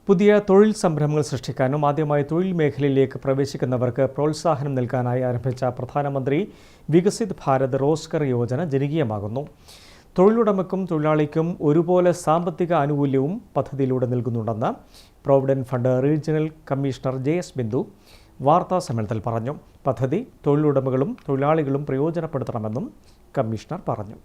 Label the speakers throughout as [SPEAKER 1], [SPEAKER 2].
[SPEAKER 1] പുതിയ തൊഴിൽ സംരംഭങ്ങൾ സൃഷ്ടിക്കാനും ആദ്യമായി തൊഴിൽ മേഖലയിലേക്ക് പ്രവേശിക്കുന്നവർക്ക് പ്രോത്സാഹനം നൽകാനായി ആരംഭിച്ച പ്രധാനമന്ത്രി വികസിത് ഭാരത് റോസ്ഗർ യോജന ജനകീയമാകുന്നു. തൊഴിലുടമയ്ക്കും തൊഴിലാളിക്കും ഒരുപോലെ സാമ്പത്തിക ആനുകൂല്യവും പദ്ധതിയിലൂടെ നൽകുന്നുണ്ടെന്ന് provident fund regional commissioner JS Bindu വാർത്താസമ്മേളനത്തിൽ പറഞ്ഞു. പദ്ധതി തൊഴിലുടമകളും തൊഴിലാളികളും പ്രയോജനപ്പെടുത്തണമെന്നും കമ്മീഷണർ പറഞ്ഞു.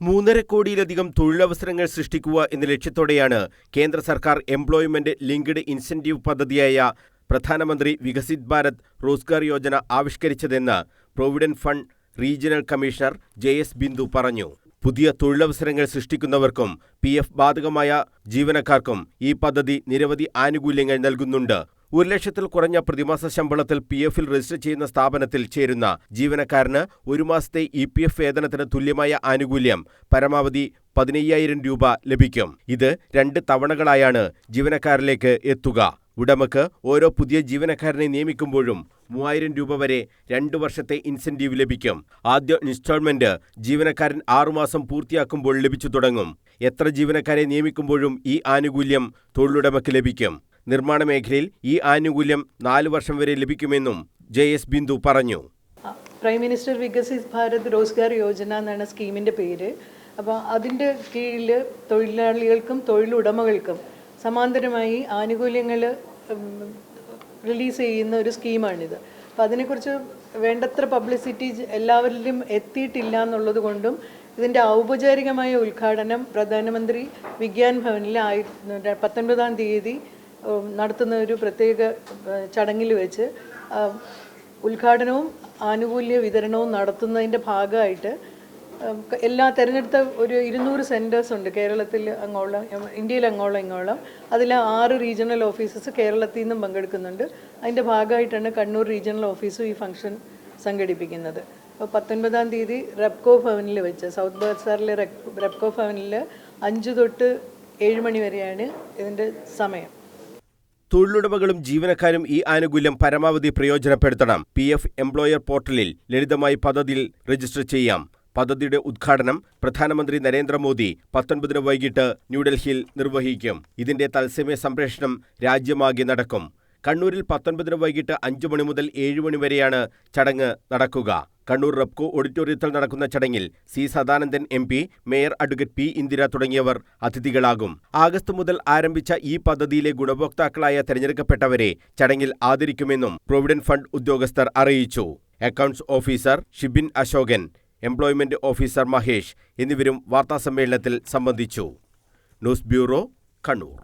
[SPEAKER 2] 3.5 കോടിയിലധികം തൊഴിലവസരങ്ങൾ സൃഷ്ടിക്കുക എന്ന ലക്ഷ്യത്തോടെയാണ് കേന്ദ്ര സർക്കാർ എംപ്ലോയ്മെന്റ് ലിങ്ക്ഡ് ഇൻസെന്റീവ് പദ്ധതിയായ പ്രധാനമന്ത്രി വികസിത് ഭാരത് റോസ്ഗാർ യോജന ആവിഷ്കരിച്ചതെന്ന് provident fund regional commissioner JS Bindu പറഞ്ഞു. പുതിയ തൊഴിലവസരങ്ങൾ സൃഷ്ടിക്കുന്നവർക്കും PF ബാധകമായ ജീവനക്കാർക്കും ഈ പദ്ധതി നിരവധി ആനുകൂല്യങ്ങൾ നൽകുന്നുണ്ട്. 1 ലക്ഷത്തിൽ കുറഞ്ഞ പ്രതിമാസ ശമ്പളത്തിൽ PFൽ രജിസ്റ്റർ ചെയ്യുന്ന സ്ഥാപനത്തിൽ ചേരുന്ന ജീവനക്കാരന് 1 മാസത്തെ EPF വേതനത്തിന് തുല്യമായ ആനുകൂല്യം പരമാവധി 15,000 രൂപ ലഭിക്കും. ഇത് 2 തവണകളായാണ് ജീവനക്കാരിലേക്ക് എത്തുക. ഉടമയ്ക്ക് ഓരോ പുതിയ ജീവനക്കാരനെ നിയമിക്കുമ്പോഴും 3,000 രൂപ വരെ 2 വർഷത്തെ ഇൻസെന്റീവ് ലഭിക്കും. ആദ്യ ഇൻസ്റ്റാൾമെന്റ് ജീവനക്കാരൻ 6 മാസം പൂർത്തിയാക്കുമ്പോൾ ലഭിച്ചു തുടങ്ങും. എത്ര ജീവനക്കാരെ നിയമിക്കുമ്പോഴും ഈ ആനുകൂല്യം തൊഴിലുടമയ്ക്ക് ലഭിക്കും. നിർമ്മാണ മേഖലയിൽ ഈ ആനുകൂല്യം 4 വർഷം വരെ ലഭിക്കുമെന്നും JS ബിന്ദു പറഞ്ഞു.
[SPEAKER 3] പ്രൈം മിനിസ്റ്റർ വികസിത് ഭാരത് റോസ്ഗാർ യോജന എന്നാണ് സ്കീമിൻ്റെ പേര്. അപ്പോൾ അതിൻ്റെ കീഴിൽ തൊഴിലാളികൾക്കും തൊഴിലുടമകൾക്കും സമാന്തരമായി ആനുകൂല്യങ്ങൾ റിലീസ് ചെയ്യുന്ന ഒരു സ്കീമാണിത്. അപ്പോൾ അതിനെക്കുറിച്ച് വേണ്ടത്ര പബ്ലിസിറ്റി എല്ലാവരിലും എത്തിയിട്ടില്ല എന്നുള്ളത് കൊണ്ടും ഇതിൻ്റെ ഔപചാരികമായ ഉദ്ഘാടനം പ്രധാനമന്ത്രി വിഗ്യാൻ ഭവനിൽ 19-ാം തീയതി നടത്തുന്ന ഒരു പ്രത്യേക ചടങ്ങിൽ വെച്ച് ഉദ്ഘാടനവും ആനുകൂല്യ വിതരണവും നടത്തുന്നതിൻ്റെ ഭാഗമായിട്ട് എല്ലാ തിരഞ്ഞെടുത്ത ഒരു 200 സെൻറ്റേഴ്സ് ഉണ്ട് കേരളത്തിൽ അങ്ങോളം, ഇന്ത്യയിൽ അങ്ങോളം. അതിൽ 6 റീജിയണൽ ഓഫീസസ് കേരളത്തിൽ നിന്നും പങ്കെടുക്കുന്നുണ്ട്. അതിൻ്റെ ഭാഗമായിട്ടാണ് കണ്ണൂർ റീജിയണൽ ഓഫീസും ഈ ഫംഗ്ഷൻ സംഘടിപ്പിക്കുന്നത്. അപ്പോൾ 19-ാം തീയതി റെപ്കോ ഭവനിൽ വെച്ച്, സൗത്ത് ബസാറിലെ റെപ്കോ ഭവനിൽ 5 തൊട്ട് 7 മണി വരെയാണ് ഇതിൻ്റെ സമയം.
[SPEAKER 2] തൊഴിലുടമകളും ജീവനക്കാരും ഈ ആനുകൂല്യം പരമാവധി പ്രയോജനപ്പെടുത്തണം. PF എംപ്ലോയർ പോർട്ടലിൽ ലളിതമായി പദ്ധതിയിൽ രജിസ്റ്റർ ചെയ്യാം. പദ്ധതിയുടെ ഉദ്ഘാടനം പ്രധാനമന്ത്രി നരേന്ദ്രമോദി 19-ന് വൈകിട്ട് ന്യൂഡൽഹിയിൽ നിർവഹിക്കും. ഇതിന്റെ തത്സമയ സംപ്രേഷണം രാജ്യമാകെ നടക്കും. കണ്ണൂരിൽ 19-ന് വൈകിട്ട് 5 മണി മുതൽ 7 മണി വരെയാണ് ചടങ്ങ് നടക്കുക. കണ്ണൂർ റെപ്കോ ഓഡിറ്റോറിയത്തിൽ നടക്കുന്ന ചടങ്ങിൽ C Sadanandan MP, mayor advocate P Indira തുടങ്ങിയവർ അതിഥികളാകും. ആഗസ്റ്റ് മുതൽ ആരംഭിച്ച ഈ പദ്ധതിയിലെ ഗുണഭോക്താക്കളായ തെരഞ്ഞെടുക്കപ്പെട്ടവരെ ചടങ്ങിൽ ആദരിക്കുമെന്നും പ്രൊവിഡന്റ് ഫണ്ട് ഉദ്യോഗസ്ഥർ അറിയിച്ചു. Accounts officer Shibin Ashokan, employment officer Mahesh എന്നിവരും വാർത്താസമ്മേളനത്തിൽ സംബന്ധിച്ചു. News bureau, Kannur.